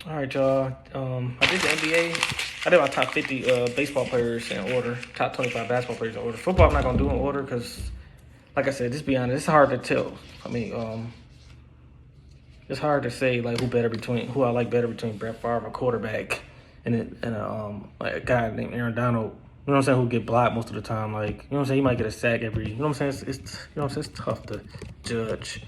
All right, y'all. I did the NBA. I did my top 50 baseball players in order, top 25 basketball players in order. Football, I'm not gonna do in order because, like I said, just be honest, it's hard to tell. I mean, it's hard to say like who I like better between Brett Favre, a quarterback, and like a guy named Aaron Donald. You know what I'm saying? Who get blocked most of the time. Like, you know what I'm saying? He might get a sack every. You know what I'm saying? It's you know what I'm saying? It's tough to judge.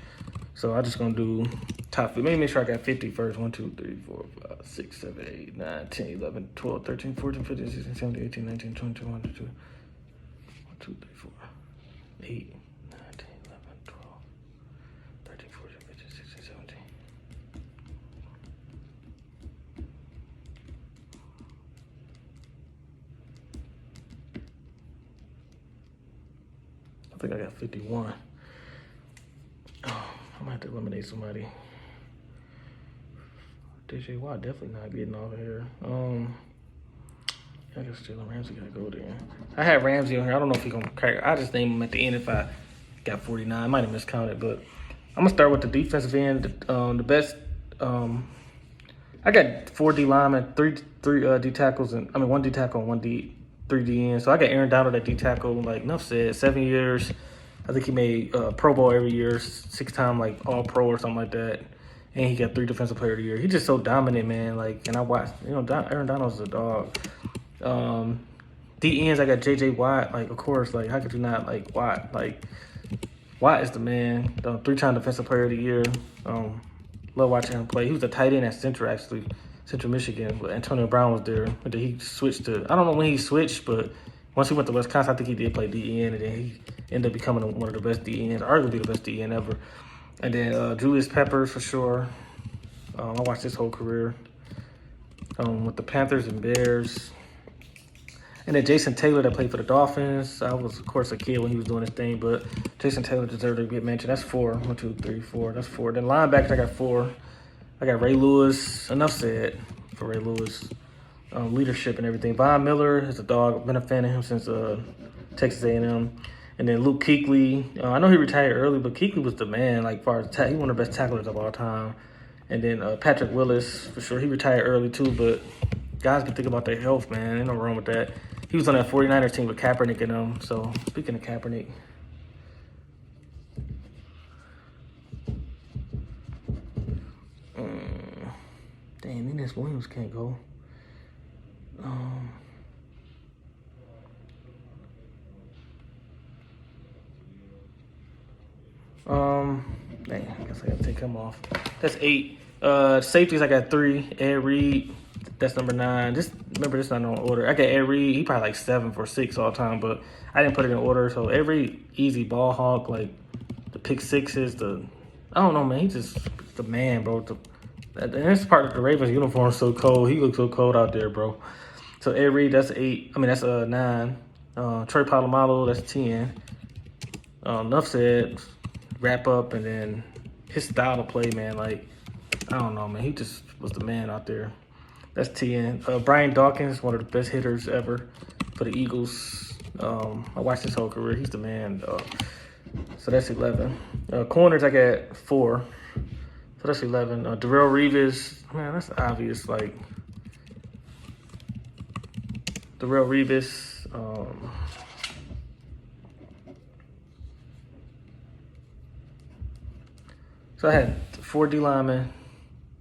So I'm just gonna do top 50. Maybe make sure I got 50 first. 1, 2, 3, 4, 5, 6, 7, 8, 9, 10, 11, 12, 13, 14, 15, 16, 17, 18, 19, 20, 21, 22, 1, 2, 3, 4, 8, 9, 10, 11, 12, 13, 14, 15, 16, 17. I think I got 51. Oh, I might have to eliminate somebody. DJ Watt definitely not getting off of here. I guess Jalen Ramsey gotta go there. I had Ramsey on here. I don't know if he gonna crack. I just name him at the end if I got 49. I might have miscounted, but I'm gonna start with the defensive end. The best. I got 4 D linemen, three D tackles, and I mean 1 D tackle and 3 D ends. So I got Aaron Donald at D tackle. Like enough said, 7 years. I think he made Pro Bowl every year, 6-time like All Pro or something like that. And he got 3 Defensive Player of the Year. He's just so dominant, man. Like, and I watched, Aaron Donald's a dog. D ends, I got J.J. Watt. Like, of course, like, how could you not like Watt? Like, Watt is the man. 3-time Defensive Player of the Year. Love watching him play. He was a tight end at Central, actually, Central Michigan. But Antonio Brown was there. But then he switched to, I don't know when he switched, but once he went to Wisconsin, I think he did play DN, and then he ended up becoming one of the best DNs, arguably the best DN ever. And then Julius Peppers for sure. I watched his whole career with the Panthers and Bears. And then Jason Taylor that played for the Dolphins. I was, of course, a kid when he was doing his thing, but Jason Taylor deserved to get mentioned. That's 4. 1, 2, 3, 4. That's 4. Then linebackers, I got 4. I got Ray Lewis. Enough said for Ray Lewis. Leadership and everything. Von Miller is a dog. I've been a fan of him since Texas A&M. And then Luke Kuechly. I know he retired early, but Kuechly was the man. Like, far as he's one of the best tacklers of all time. And then Patrick Willis, for sure. He retired early, too, but guys can think about their health, man. Ain't no wrong with that. He was on that 49ers team with Kaepernick and them. So, speaking of Kaepernick. Damn, Enes Williams can't go. Dang, I guess I gotta take him off. That's 8. Safeties, I got 3. Ed Reed, that's number 9. Remember, this is not in order. I got Ed Reed. He probably like 7 for 6 all time, but I didn't put it in order. So Ed Reed, easy ball hawk, like the pick sixes. I don't know, man. He just the man, bro. And this part of the Ravens uniform is so cold. He looks so cold out there, bro. So Ed Reed, that's 8. I mean, that's 9. Troy Polamalu, that's 10. Enough said. Wrap up, and then his style of play, man. Like, I don't know, man. He just was the man out there. That's 10. Brian Dawkins, one of the best hitters ever for the Eagles. I watched his whole career. He's the man. So that's 11. Corners, I got 4. So that's 11. Darrelle Revis, man, that's obvious. Like, Darrelle Revis. So I had 4 D linemen,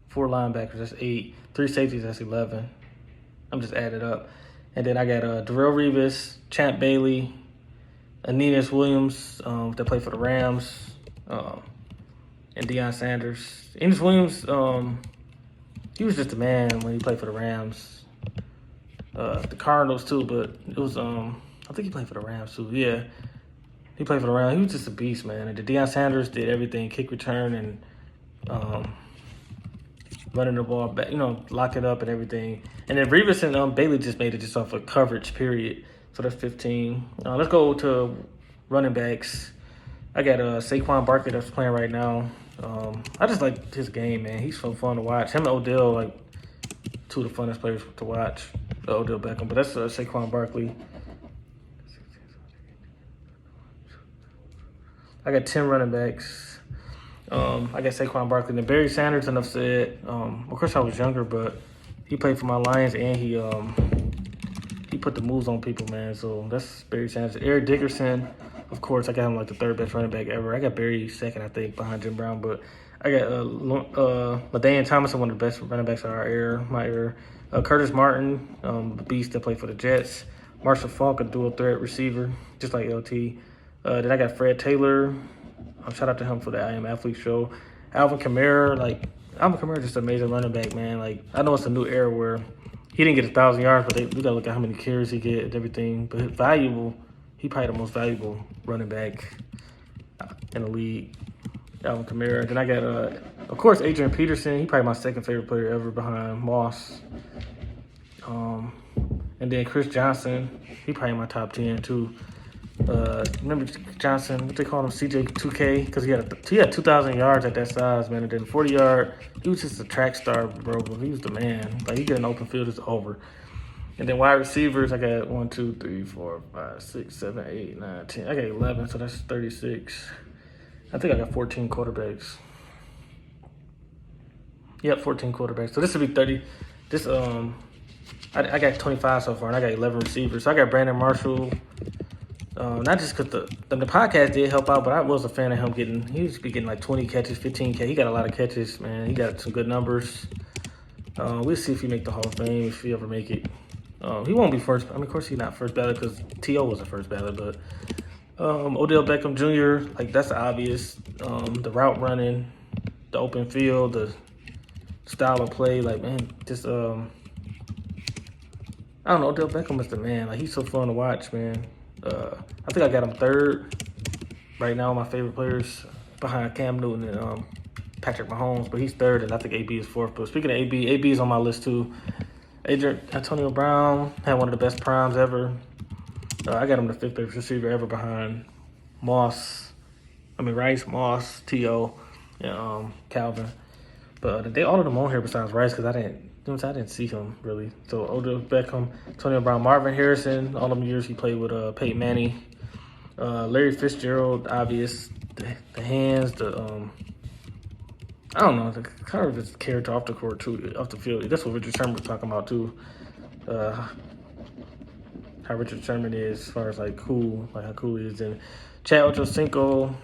4 linebackers, that's 8. 3 safeties, that's 11. I'm just adding up. And then I got Darrelle Revis, Champ Bailey, Aeneas Williams that played for the Rams, and Deion Sanders. Aeneas Williams, he was just a man when he played for the Rams. The Cardinals too, but it was I think he played for the Rams too. Yeah. He played for the Rams. He was just a beast, man. And Deion Sanders did everything, kick return and running the ball back, lock it up and everything. And then Revis and Bailey just made it just off of coverage, period. So that's 15. Let's go to running backs. I got Saquon Barkley that's playing right now. I just like his game, man. He's so fun to watch. Him and Odell, like, 2 of the funnest players to watch. Odell Beckham. But that's Saquon Barkley. I got 10 running backs. I got Saquon Barkley and then Barry Sanders. Enough said. Of course, I was younger, but he played for my Lions and he put the moves on people, man. So that's Barry Sanders. Eric Dickerson, of course, I got him like the third best running back ever. I got Barry second, I think, behind Jim Brown, but I got LaDainian Tomlinson, one of the best running backs of my era. Curtis Martin, the beast that played for the Jets. Marshall Faulk, a dual threat receiver, just like LT. Then I got Fred Taylor. Shout out to him for the I Am Athlete show. Alvin Kamara, just an amazing running back, man. Like, I know it's a new era where he didn't get 1,000 yards, but we got to look at how many carries he get and everything. But he probably the most valuable running back in the league. Alvin Kamara. Then I got, of course, Adrian Peterson. He probably my second favorite player ever behind Moss. And then Chris Johnson. He probably my top 10 too. Remember Johnson? What they call him, CJ2K, because he had 2,000 yards at that size, man. And then 40-yard. He was just a track star, bro. But he was the man. Like, he get an open field, it's over. And then wide receivers, I got 1, 2, 3, 4, 5, 6, 7, 8, 9, 10. I got 11, so that's 36. I think I got 14 quarterbacks. Yep, 14 quarterbacks. So this would be 30. This I got 25 so far, and I got 11 receivers. So I got Brandon Marshall. Not just because the podcast did help out, but I was a fan of him he used to be getting like 20 catches, 15K. He got a lot of catches, man. He got some good numbers. We'll see if he make the Hall of Fame, if he ever make it. He won't be first. I mean, of course he's not first ballot because T.O. was the first ballot, but Odell Beckham Jr., like, that's obvious. The route running, the open field, the style of play, like, man, just, I don't know, Odell Beckham is the man. Like, he's so fun to watch, man. I think I got him third right now, my favorite players, behind Cam Newton and Patrick Mahomes, but he's third, and I think AB is fourth. But speaking of AB is on my list too. Antonio Brown had one of the best primes ever. I got him the fifth best receiver ever behind Rice, Moss, T.O., and Calvin. But they all of them on here besides Rice because I didn't see him really. So Odell Beckham, Antonio Brown, Marvin Harrison, all them years he played with Peyton Manning. Larry Fitzgerald, obvious. The hands, I don't know, the kind of his character off the court too, off the field. That's what Richard Sherman was talking about too. How Richard Sherman is as far as like cool, like how cool he is. And Chad Ochocinco,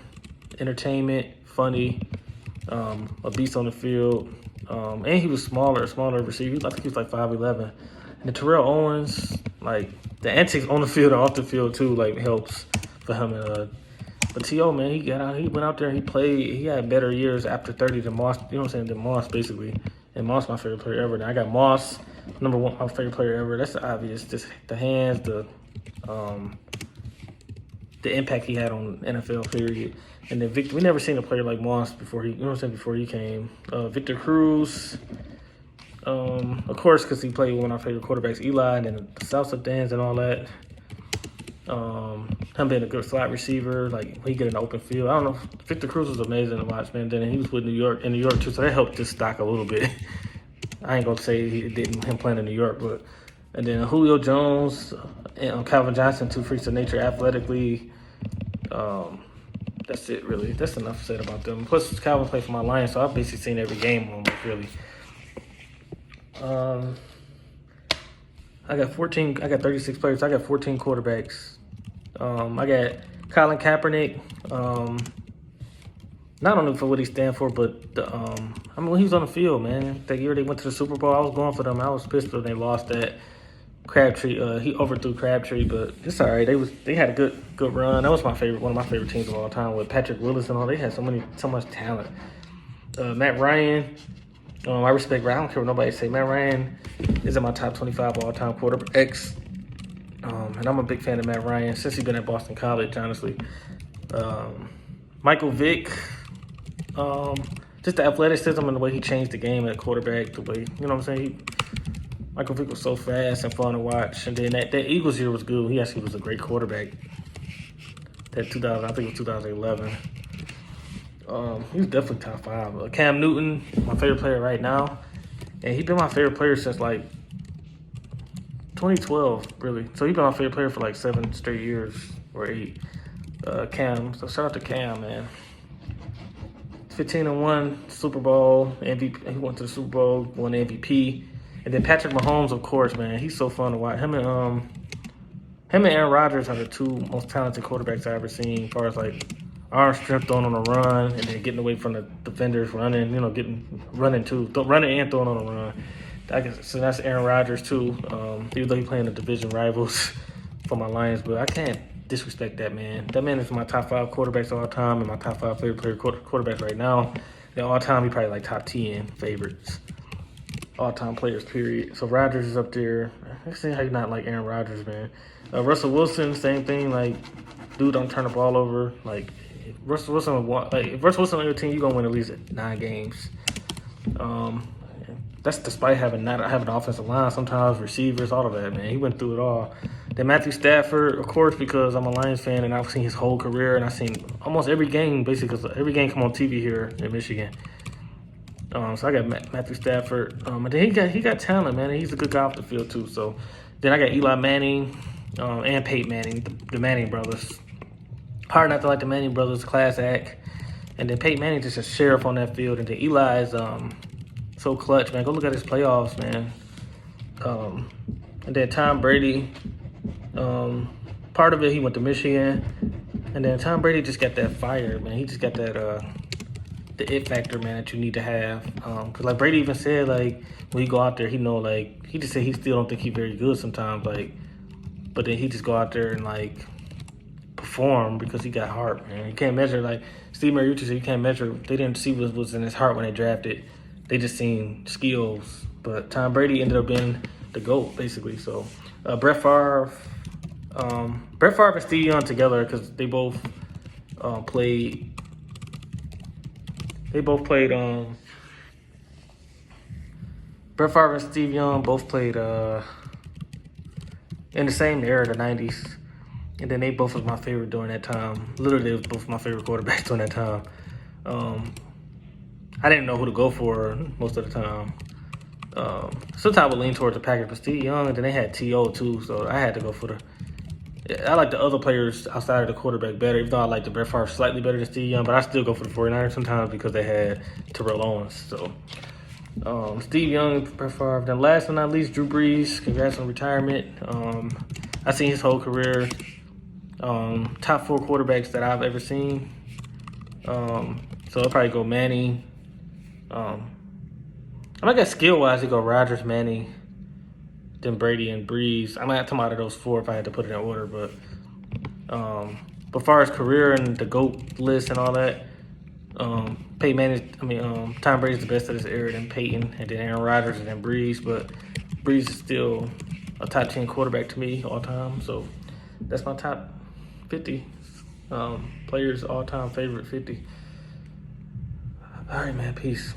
entertainment, funny, a beast on the field. And he was smaller receiver. I think he was like 5'11". And then Terrell Owens, like the antics on the field and off the field too, like helps for him. But T.O., man, he went out there and he played. He had better years after 30 than Moss. You know what I'm saying? Than Moss basically. And Moss my favorite player ever. Now I got Moss, number one, my favorite player ever. That's obvious. Just the hands, the impact he had on NFL period. And then Victor, we never seen a player like Moss before before he came. Victor Cruz, of course, because he played with one of our favorite quarterbacks, Eli, and then the salsa dance and all that. Him being a good slot receiver, like he get an open field. I don't know. Victor Cruz was amazing to watch, man. Then he was with New York too, so that helped his stock a little bit. I ain't gonna say him playing in New York, but and then Julio Jones and Calvin Johnson, two freaks of nature athletically. That's it, really. That's enough said about them. Plus, Calvin played for my Lions, so I've basically seen every game almost, really. I got 36 players. I got 14 quarterbacks. I got Colin Kaepernick. Not only for what he stand for, but when he was on the field, man. That year they went to the Super Bowl, I was going for them. I was pissed when they lost that. Crabtree, he overthrew Crabtree, but it's all right. They had a good run. That was one of my favorite teams of all time with Patrick Willis and all. They had so much talent. Matt Ryan, I respect Ryan. I don't care what nobody say. Matt Ryan is in my top 25 all-time quarterbacks. And I'm a big fan of Matt Ryan since he's been at Boston College, honestly. Michael Vick, just the athleticism and the way he changed the game at quarterback, the way, you know what I'm saying? Michael Vick was so fast and fun to watch. And then that Eagles year was good. He actually was a great quarterback. I think it was 2011. He was definitely top 5. Cam Newton, my favorite player right now. And he's been my favorite player since like 2012, really. So he's been my favorite player for like 7 straight years or 8. Cam, so shout out to Cam, man. 15-1 Super Bowl MVP. He went to the Super Bowl, won MVP, and then Patrick Mahomes, of course, man, he's so fun to watch. Him and Aaron Rodgers are the two most talented quarterbacks I've ever seen, as far as like arm strength throwing on a run and then getting away from the defenders, running, running too, running and throwing on a run. So that's Aaron Rodgers too. Even though he's playing the division rivals for my Lions, but I can't disrespect that man. That man is my top 5 quarterbacks of all time and my top 5 favorite quarterbacks right now. And all time, he probably like top 10 favorites. All time players, period. So Rodgers is up there. I see how you not like Aaron Rodgers, man. Russell Wilson, same thing. Like, dude, don't turn the ball over. Like, if Russell Wilson on your team, you're gonna win at least 9 games. That's despite not having an offensive line, sometimes receivers, all of that, man. He went through it all. Then Matthew Stafford, of course, because I'm a Lions fan and I've seen his whole career and I've seen almost every game, basically, because every game come on TV here in Michigan. So I got Matthew Stafford. And then he got talent, man. And he's a good guy off the field too. So then I got Eli Manning and Peyton Manning, the Manning brothers. Hard not to like the Manning brothers, class act. And then Peyton Manning just a sheriff on that field. And then Eli is so clutch, man. Go look at his playoffs, man. And then Tom Brady. Part of it, he went to Michigan. And then Tom Brady just got that fire, man. He just got that the it factor, man, that you need to have. Because like Brady even said, like, when he go out there, he know, like, he just said he still don't think he's very good sometimes, like, but then he just go out there and like perform because he got heart, man. You can't measure, like Steve Mariucci said, you can't measure. They didn't see what was in his heart when they drafted. They just seen skills. But Tom Brady ended up being the GOAT, basically. So Brett Favre and Steve Young together, because they both played. Brett Favre and Steve Young both played in the same era, the 90s. And then they both was my favorite during that time. Literally, they was both my favorite quarterbacks during that time. I didn't know who to go for most of the time. Sometimes I would lean towards the Packers, but Steve Young, and then they had T.O. too, so I had to go for I like the other players outside of the quarterback better, even though I like the Brett Favre slightly better than Steve Young, but I still go for the 49ers sometimes because they had Terrell Owens. So Steve Young, Brett Favre. Then last but not least, Drew Brees. Congrats on retirement. I've seen his whole career. Top 4 quarterbacks that I've ever seen. So I'll probably go Manning. I guess skill-wise, you go Rodgers, Manning, then Brady and Brees. I might have to come out of those 4 if I had to put it in order, but as far as career and the GOAT list and all that, Peyton Manning, Tom Brady's the best of this era, then Peyton, and then Aaron Rodgers, and then Brees, but Brees is still a top 10 quarterback to me all time, so that's my top 50 players, all-time favorite 50. All right, man, peace.